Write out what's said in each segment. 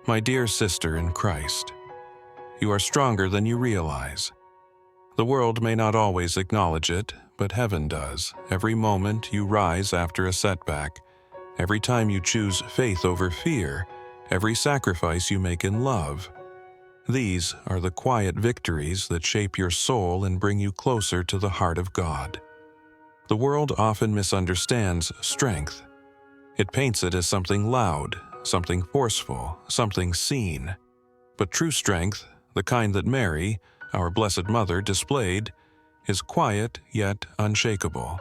My dear sister in Christ, you are stronger than you realize. The world may not always acknowledge it, but heaven does. Every moment you rise after a setback, every time you choose faith over fear, every sacrifice you make in love. These are the quiet victories that shape your soul and bring you closer to the heart of God. The world often misunderstands strength. It paints it as something loud, something forceful, something seen. But true strength, the kind that Mary, our Blessed Mother, displayed, is quiet yet unshakable.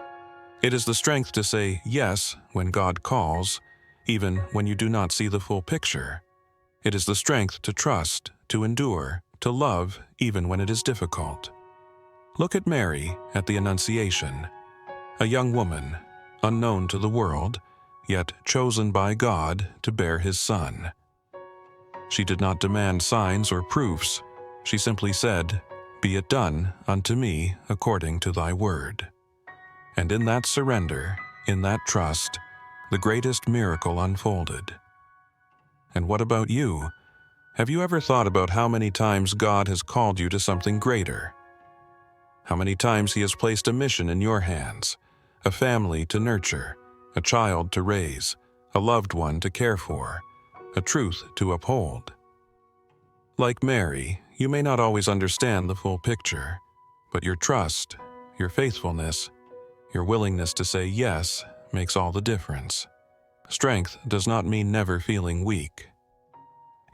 It is the strength to say yes when God calls, even when you do not see the full picture. It is the strength to trust, to endure, to love, even when it is difficult. Look at Mary at the Annunciation, a young woman, unknown to the world, yet chosen by God to bear His Son. She did not demand signs or proofs. She simply said, "Be it done unto me according to thy word." And in that surrender, in that trust, the greatest miracle unfolded. And what about you? Have you ever thought about how many times God has called you to something greater? How many times He has placed a mission in your hands, a family to nurture, a child to raise, a loved one to care for, a truth to uphold? Like Mary, you may not always understand the full picture, but your trust, your faithfulness, your willingness to say yes makes all the difference. Strength does not mean never feeling weak.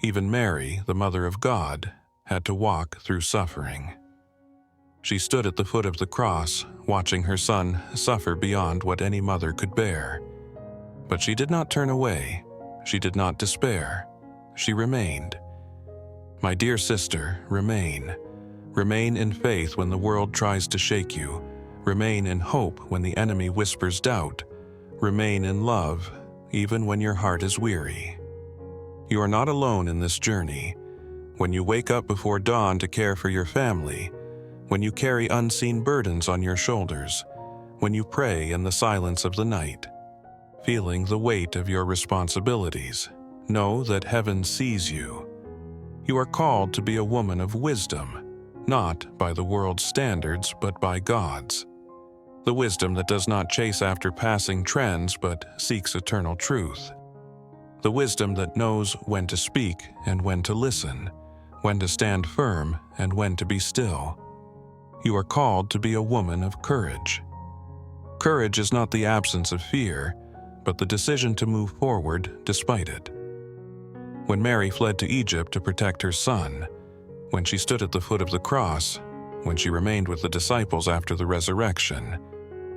Even Mary, the Mother of God, had to walk through suffering. She stood at the foot of the cross, watching her Son suffer beyond what any mother could bear. But she did not turn away. She did not despair. She remained. My dear sister, remain. Remain in faith when the world tries to shake you. Remain in hope when the enemy whispers doubt. Remain in love, even when your heart is weary. You are not alone in this journey. When you wake up before dawn to care for your family, when you carry unseen burdens on your shoulders, when you pray in the silence of the night, feeling the weight of your responsibilities, know that heaven sees you. You are called to be a woman of wisdom, not by the world's standards, but by God's. The wisdom that does not chase after passing trends, but seeks eternal truth. The wisdom that knows when to speak and when to listen, when to stand firm and when to be still. You are called to be a woman of courage. Courage is not the absence of fear, but the decision to move forward despite it. When Mary fled to Egypt to protect her Son, when she stood at the foot of the cross, when she remained with the disciples after the resurrection,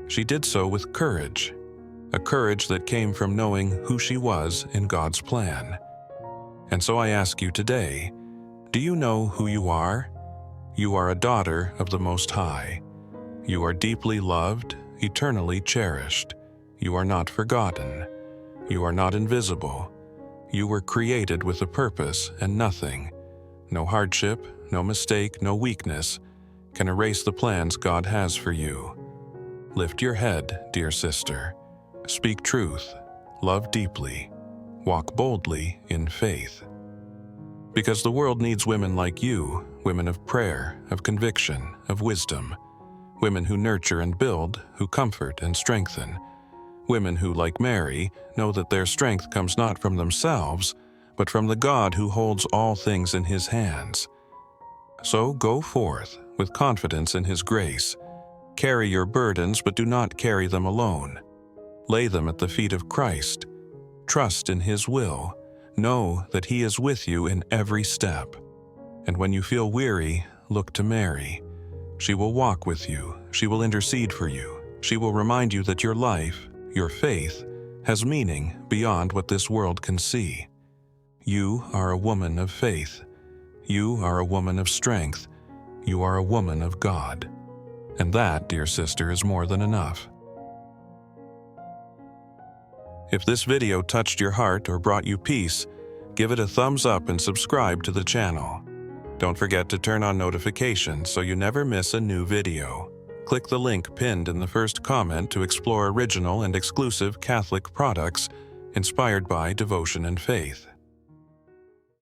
she did so with courage, a courage that came from knowing who she was in God's plan. And so I ask you today, do you know who you are? You are a daughter of the Most High. You are deeply loved, eternally cherished. You are not forgotten. You are not invisible. You were created with a purpose, and nothing, no hardship, no mistake, no weakness, can erase the plans God has for you. Lift your head, dear sister. Speak truth. Love deeply. Walk boldly in faith. Because the world needs women like you, women of prayer, of conviction, of wisdom, women who nurture and build, who comfort and strengthen, women who, like Mary, know that their strength comes not from themselves, but from the God who holds all things in His hands. So go forth with confidence in His grace. Carry your burdens, but do not carry them alone. Lay them at the feet of Christ. Trust in His will. Know that He is with you in every step. And when you feel weary, look to Mary. She will walk with you. She will intercede for you. She will remind you that your life, your faith, has meaning beyond what this world can see. You are a woman of faith. You are a woman of strength. You are a woman of God. And that, dear sister, is more than enough. If this video touched your heart or brought you peace, give it a thumbs up and subscribe to the channel. Don't forget to turn on notifications so you never miss a new video. Click the link pinned in the first comment to explore original and exclusive Catholic products inspired by devotion and faith.